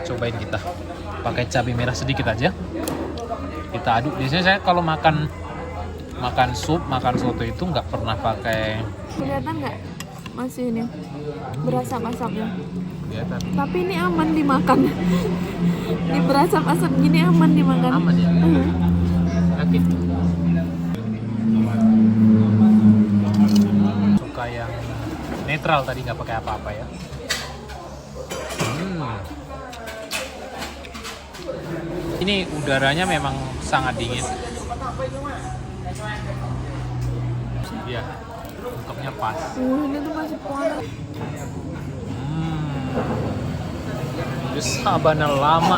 cobain kita. Pakai cabai merah sedikit aja. Kita aduk. Biasanya saya kalau makan sup, makan soto itu nggak pernah pakai. Kelihatan nggak? Masih ini berasap-asapnya. Kelihatan. Tapi ini aman dimakan. Ini berasap-asap gini aman dimakan. Aman ya. Yakin. Suka yang netral tadi, nggak pakai apa-apa ya. Ini udaranya memang sangat dingin. Ya, untuknya pas. Ini tuh masih panas. Itu sabana lama.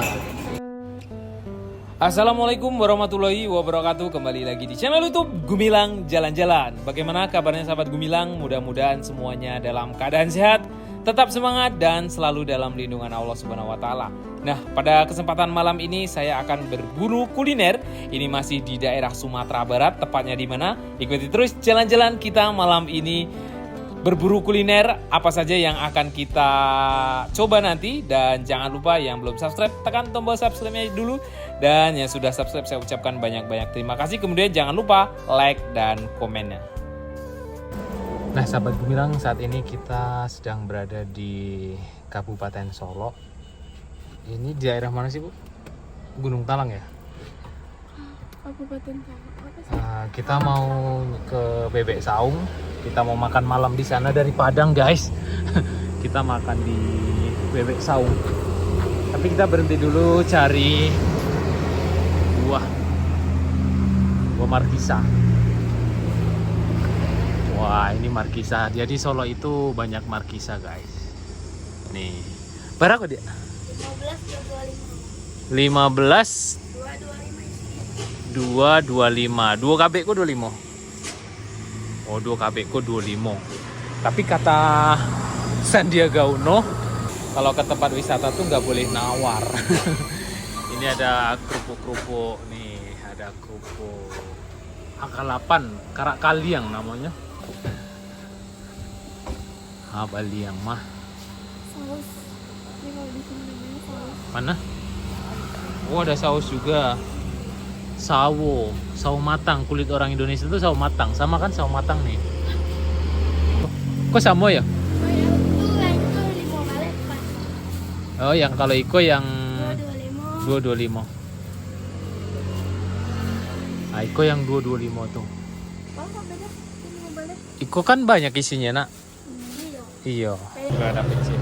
Assalamualaikum warahmatullahi wabarakatuh. Kembali lagi di channel YouTube Gumilang Jalan-Jalan. Bagaimana kabarnya sahabat Gumilang? Mudah-mudahan semuanya dalam keadaan sehat, tetap semangat dan selalu dalam lindungan Allah Subhanahu wa taala. Nah, pada kesempatan malam ini saya akan berburu kuliner. Ini masih di daerah Sumatera Barat, tepatnya di mana? Ikuti terus jalan-jalan kita malam ini. Berburu kuliner apa saja yang akan kita coba nanti. Dan jangan lupa yang belum subscribe, tekan tombol subscribe-nya dulu. Dan yang sudah subscribe saya ucapkan banyak-banyak terima kasih. Kemudian jangan lupa like dan komennya. Nah, sahabat Gumilang, saat ini kita sedang berada di Kabupaten Solok. Ini daerah mana sih, Bu? Gunung Talang ya? Kabupaten apa sih? Kita mau ke Bebek Saung. Kita mau makan malam di sana dari Padang, guys. Kita makan di Bebek Saung. Tapi kita berhenti dulu cari buah markisa. Wah, ini markisa. Jadi Solo itu banyak markisa, guys. Nih. Berapa dia? 15 225. 2 KB ku 25. Oh, 2 KB ku 25. Tapi kata Sandiaga Uno, kalau ke tempat wisata tuh nggak boleh nawar. Ini ada kerupuk-kerupuk nih, ada kerupuk Akalapan, Karak Kaliang namanya. Baliang mah. Saus. Ini kalau di sini namanya saus. Mana? Oh, ada saus juga. Sawo matang. Kulit orang Indonesia itu sawo matang. Sama kan sawo matang nih. Kok sama ya? Oh, yang kalau Iko yang 225. Nah, Iko yang 225 tuh. Iko kan banyak isinya, Nak. Iya. Gak ada bensin.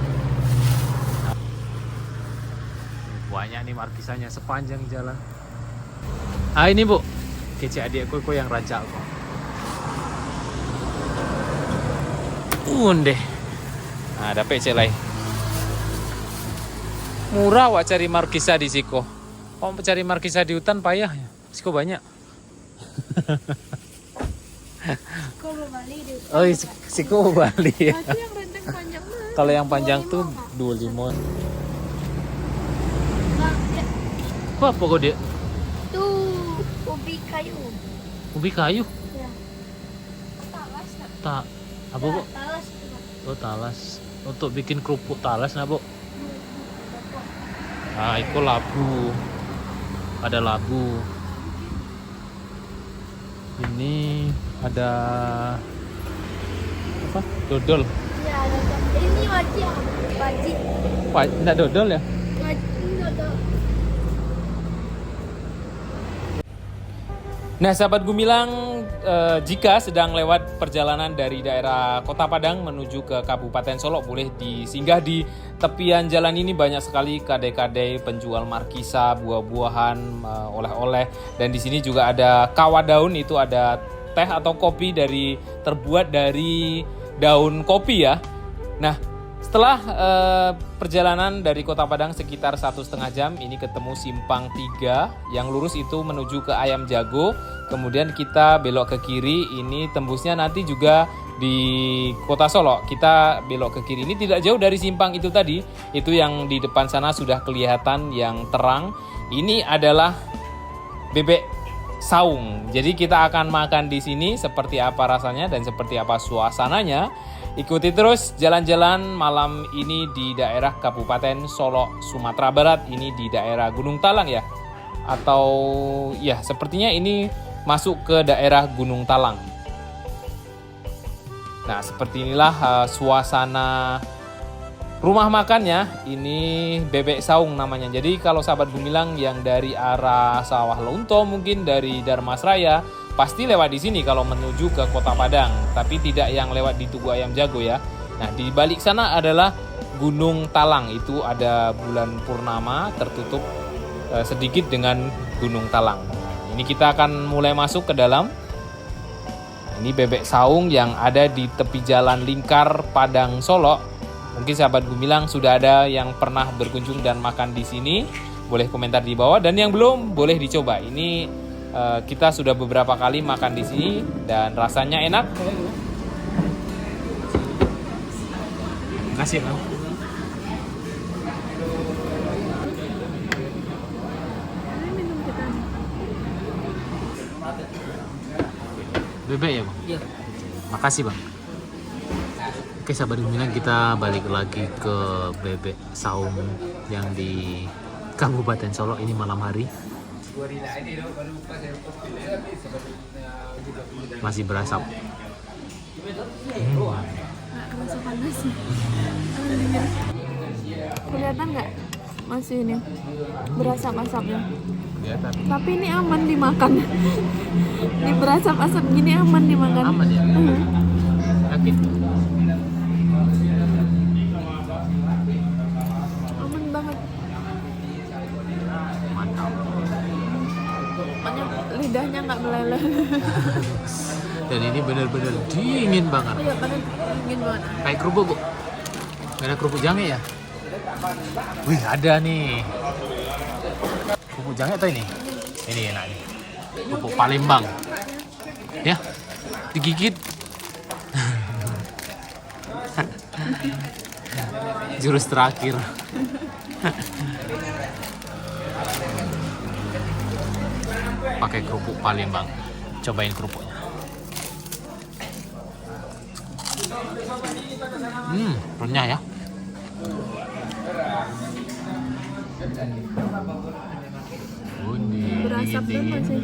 Banyak nih markisanya sepanjang jalan. Ini, Bu. Kece adikku yang raja kok. Deh. Nah, ada PC lain. Murah wak cari markisa di Siko. Kok cari markisa di hutan payah ya? Siko banyak. Kok Bali deh. Oh, Siko Bali ya. Tapi yang renteng panjang banget. Kalau yang panjang tuh 25. Kok apa kok dia? Tuh, ubi kayu. Ubi kayu? Ya. Talas tak? Tak. Apa, Bu? Talas itu, Pak. Oh, talas. Untuk bikin kerupuk talas, nah, Bu. Nah, itu labu. Ada labu. Ini ada apa? Dodol. Ya, ada. Ini wajib. Enggak dodol ya? Wajib dodol. Nah, sahabat Gumilang, jika sedang lewat perjalanan dari daerah Kota Padang menuju ke Kabupaten Solok, boleh disinggah di tepian jalan ini. Banyak sekali kadai-kadai penjual markisa, buah-buahan, oleh-oleh. Dan di sini juga ada kawah daun, itu ada teh atau kopi terbuat dari daun kopi ya. Nah, setelah perjalanan dari Kota Padang sekitar 1,5 jam, ini ketemu simpang 3 yang lurus itu menuju ke Ayam Jago. Kemudian kita belok ke kiri, ini tembusnya nanti juga di Kota Solok. Kita belok ke kiri, ini tidak jauh dari simpang itu tadi. Itu yang di depan sana sudah kelihatan yang terang. Ini adalah Bebek Saung. Jadi kita akan makan di sini. Seperti apa rasanya dan seperti apa suasananya, Ikuti terus jalan-jalan malam ini di daerah Kabupaten Solok, Sumatera Barat. Ini di daerah Gunung Talang ya. Atau ya sepertinya ini masuk ke daerah Gunung Talang. Nah, seperti inilah suasana rumah makannya. Ini Bebek Saung namanya. Jadi kalau sahabat Gumilang yang dari arah Sawah Lunto, mungkin dari Darmasraya, pasti lewat di sini kalau menuju ke Kota Padang. Tapi tidak yang lewat di Tugu Ayam Jago ya. Nah, di balik sana adalah Gunung Talang. Itu ada bulan purnama tertutup sedikit dengan Gunung Talang. Ini kita akan mulai masuk ke dalam. Ini Bebek Saung yang ada di tepi jalan lingkar Padang Solok. Mungkin sahabat Gumilang sudah ada yang pernah berkunjung dan makan di sini. Boleh komentar di bawah, dan yang belum boleh dicoba. Ini kita sudah beberapa kali makan di sini dan rasanya enak. Terima kasih Bang. Bebek ya Bang? Iya. Makasih Bang. Oke sahabat Gumilang, kita balik lagi ke Bebek Saung yang di Kabupaten Solok. Ini malam hari. Masih berasap. Nggak kerasa panas. Kelihatan nggak? Masih ini berasap-asapnya. Kelihatan. Tapi ini aman dimakan. Ini berasap-asap gini aman dimakan. Aman ya? Yakin? Aman banget. Mantap. Makanya lidahnya nggak meleleh. Dan ini benar-benar dingin banget. Iya, padahal dingin banget. Kayak kerupuk Bu. Gak ada kerupuk jange ya? Wih, ada nih. Kerupuk jange atau ini? Ini enak nih. Kerupuk Palembang. Ya, digigit. Jurus terakhir. Pakai kerupuk Palembang. Cobain kerupuknya. Renyah ya. Berasap banget sih.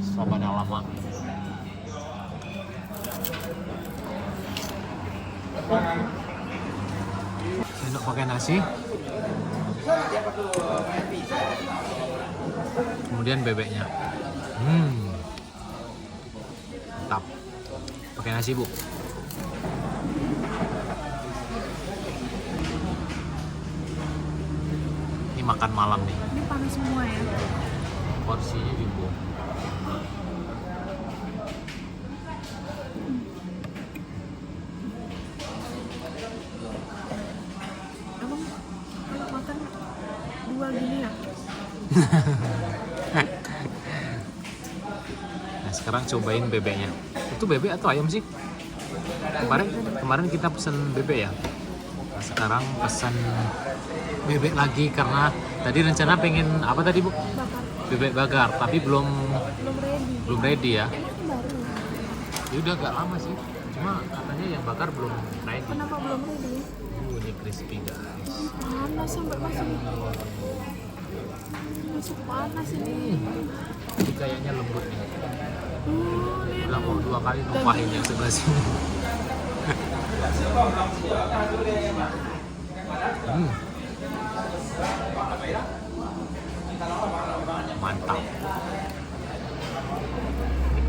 Sobat yang lama. Sendok pakai nasi. Kemudian bebeknya. Mantap. Pakai nasi Bu. Ini makan malam nih. Ini panas semua ya. Porsinya juga. Emang kalau makan dua gini ya? Nah, sekarang cobain bebeknya. Itu bebek atau ayam sih? Kemarin kita pesen bebek ya. Nah, sekarang pesan bebek lagi karena tadi rencana pengen apa tadi Bu? Bakar. Bebek bakar, tapi belum Belum ready. ya. Ini baru. Ya udah agak lama sih. Cuma katanya yang bakar belum ready. Kenapa belum ready? Ini crispy guys. Panas sampai masih panas ini. Ini kayaknya lembut nih. Ini Udah mau 2 kali numpahin yang sebelah sini. Mantap.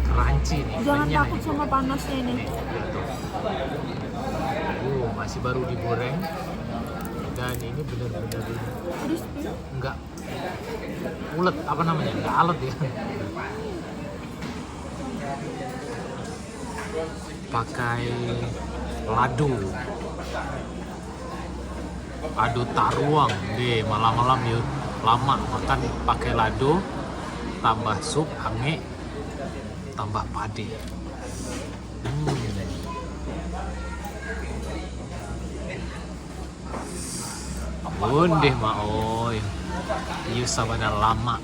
Crunchy nih. jangan renyah takut ini. sama panasnya ini. Nih, lihat tuh. Masih baru digoreng. Dan ini benar-benar Crispy. enggak ulet, apa namanya? Enggak alet ya. Pakai lado taruang deh, malam-malam yuk lama makan pakai lado, tambah sup ange, tambah pade. Bundeh maoy, yuk sabana lama.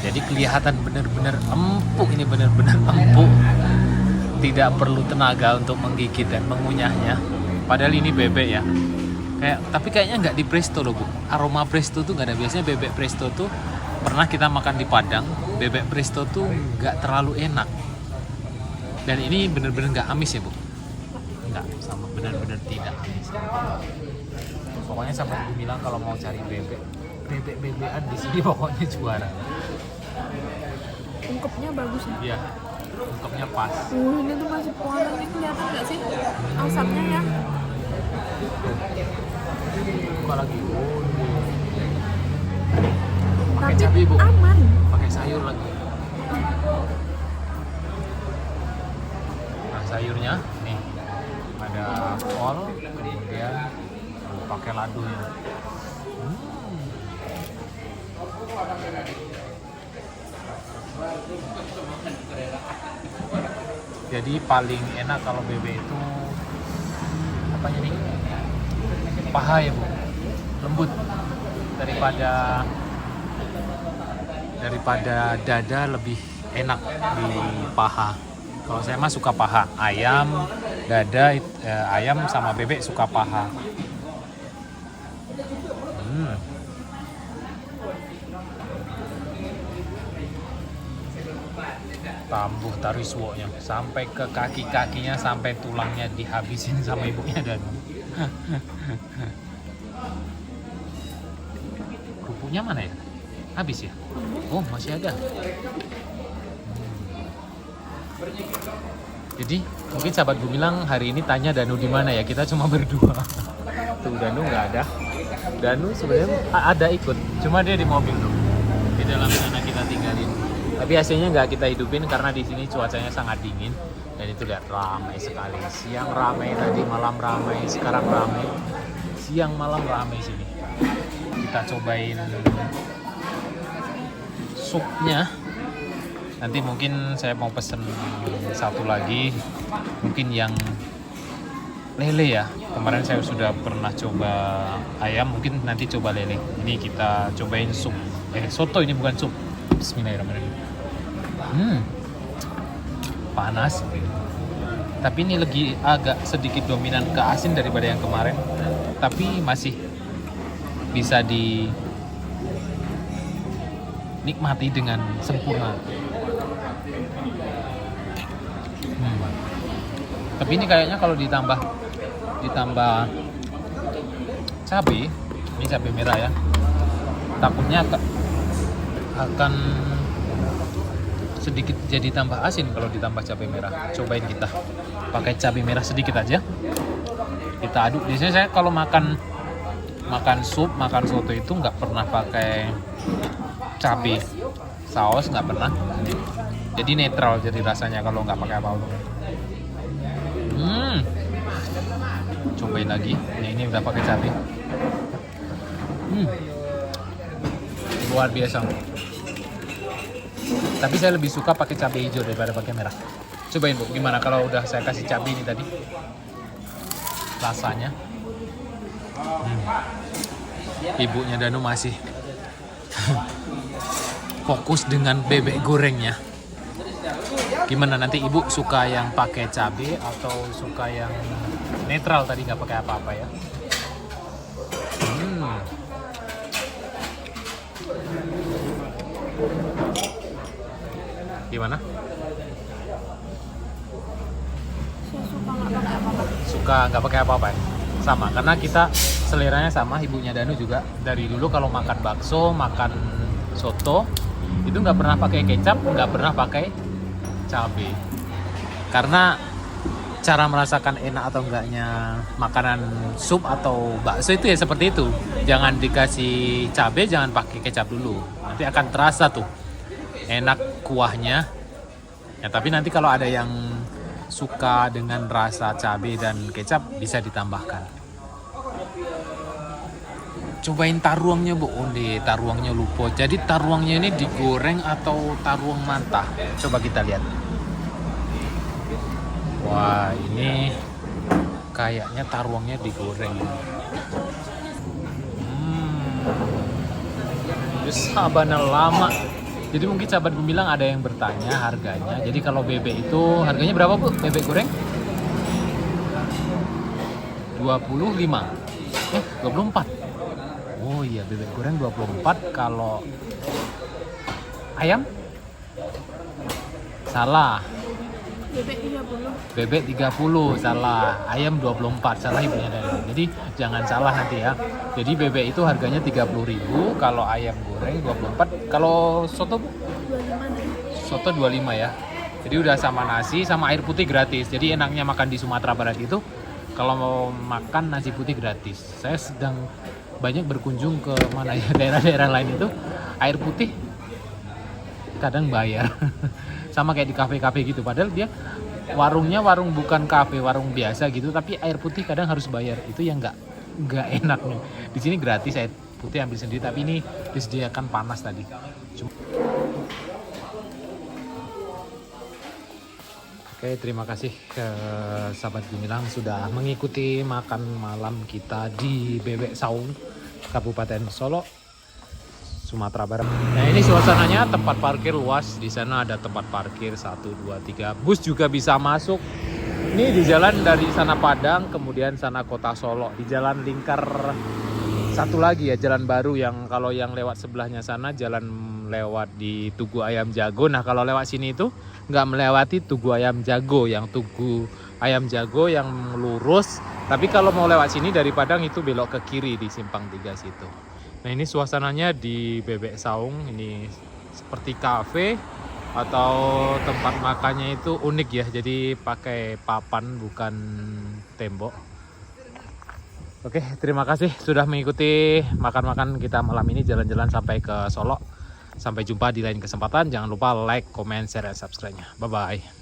Jadi kelihatan benar-benar empuk, ini benar-benar empuk. Tidak perlu tenaga untuk menggigit dan mengunyahnya. Padahal ini bebek ya. Tapi kayaknya nggak di presto loh Bu. Aroma presto tuh nggak ada. Biasanya bebek presto tuh pernah kita makan di Padang. Bebek presto tuh nggak terlalu enak. Dan ini benar-benar nggak amis ya Bu. Nggak, sama benar-benar tidak amis. Pokoknya sampai aku bilang kalau mau cari bebek-bebekan di sini pokoknya juara. Ungkepnya bagus ya. Iya, ungkapnya pas. Ini tuh masih panas nih, kelihatan nggak sih asapnya ya? Buka lagi. Pakai Tapi cabai Bu. aman. Pakai sayur lagi. Nah sayurnya nih ada kol, kemudian pakai ladunya. Jadi paling enak kalau bebek itu apanya nih? Paha ya Bu, lembut daripada dada, lebih enak di paha. Kalau saya mah suka paha, ayam, dada, ayam sama bebek suka paha. Tambuh tariswoknya sampai ke kaki-kakinya, sampai tulangnya dihabisin sama ibunya dan kerupuknya mana ya? Habis ya? Oh masih ada. Jadi mungkin sahabat Gumilang hari ini tanya Danu di mana ya? Kita cuma berdua. Tuh Danu nggak ada. Danu sebenarnya ada ikut, cuma dia di mobil tuh. Di dalam sana kita tinggalin. Tapi hasilnya nggak kita hidupin karena di sini cuacanya sangat dingin dan itu lihat ramai sekali. Siang ramai, tadi malam ramai, sekarang ramai. Siang malam ramai sini. Kita cobain supnya. Nanti mungkin saya mau pesen satu lagi, mungkin yang lele ya. Kemarin saya sudah pernah coba ayam, mungkin nanti coba lele. Ini kita cobain sup. Soto ini bukan sup. Bismillahirrahmanirrahim. Panas. Tapi ini lagi agak sedikit dominan ke asin daripada yang kemarin. Tapi masih bisa dinikmati dengan sempurna. Tapi ini kayaknya kalau ditambah cabai, ini cabai merah ya. Takutnya akan sedikit jadi tambah asin kalau ditambah cabai merah. Cobain kita pakai cabai merah sedikit aja. Kita aduk. Biasanya saya kalau makan sup, makan soto itu nggak pernah pakai cabai, saus nggak pernah. Jadi netral jadi rasanya kalau nggak pakai apa-apa. Cobain lagi. Nah, ini udah pakai cabai. Luar biasa. Tapi saya lebih suka pakai cabai hijau daripada pakai merah. Cobain Bu, gimana kalau udah saya kasih cabai ini tadi? Rasanya. Ibunya Danu masih fokus dengan bebek gorengnya. Gimana nanti Ibu suka yang pakai cabai atau suka yang netral tadi nggak pakai apa-apa ya? Gimana? Saya suka nggak pakai apa-apa. Suka nggak pakai apa-apa ya? Sama, karena kita seleranya sama, ibunya Danu juga. Dari dulu kalau makan bakso, makan soto, itu nggak pernah pakai kecap, nggak pernah pakai cabai. Karena cara merasakan enak atau enggaknya makanan sup atau bakso itu ya seperti itu. Jangan dikasih cabai, jangan pakai kecap dulu. Nanti akan terasa tuh enak kuahnya ya. Tapi nanti kalau ada yang suka dengan rasa cabai dan kecap bisa ditambahkan. Cobain taruangnya Bu. Onde taruangnya lupa. Jadi taruangnya ini digoreng atau taruang mentah? Coba kita lihat. Wah, ini kayaknya taruangnya digoreng. Sabana lama. Jadi mungkin sahabat Gumilang ada yang bertanya harganya. Jadi kalau bebek itu harganya berapa Bu? Bebek goreng? 25. 24. Oh iya, bebek goreng 24. Kalau ayam? Salah. Bebek 30. Bebek 30, salah. Ayam 24, salah ibunya dari. Jadi jangan salah nanti ya. Jadi bebek itu harganya 30.000, kalau ayam goreng 24. Kalau soto Bu? 25 nih. Soto 25 ya. Jadi udah sama nasi sama air putih gratis. Jadi enaknya makan di Sumatera Barat itu kalau mau makan nasi putih gratis. Saya sedang banyak berkunjung ke mana ya, daerah-daerah lain itu air putih kadang bayar. Sama kayak di kafe-kafe gitu, padahal dia warungnya warung bukan kafe, warung biasa gitu, tapi air putih kadang harus bayar. Itu yang nggak enaknya. Di sini gratis air putih ambil sendiri, tapi ini disediakan panas tadi. Oke, terima kasih ke sahabat Gumilang sudah mengikuti makan malam kita di Bebek Saung, Kabupaten Solok, Sumatera Barat. Nah, ini suasananya, tempat parkir luas. Di sana ada tempat parkir 1, 2, 3. Bus juga bisa masuk. Ini di jalan dari sana Padang, kemudian sana Kota Solok. Di jalan lingkar satu lagi ya, jalan baru yang kalau yang lewat sebelahnya sana jalan lewat di Tugu Ayam Jago. Nah, kalau lewat sini itu nggak melewati Tugu Ayam Jago, yang Tugu Ayam Jago yang lurus. Tapi kalau mau lewat sini dari Padang itu belok ke kiri di Simpang 3 situ. Nah, ini suasananya di Bebek Saung. Ini seperti kafe atau tempat makannya itu unik ya. Jadi pakai papan bukan tembok. Oke, terima kasih sudah mengikuti makan-makan kita malam ini, jalan-jalan sampai ke Solok. Sampai jumpa di lain kesempatan. Jangan lupa like, comment, share, dan subscribe-nya. Bye-bye.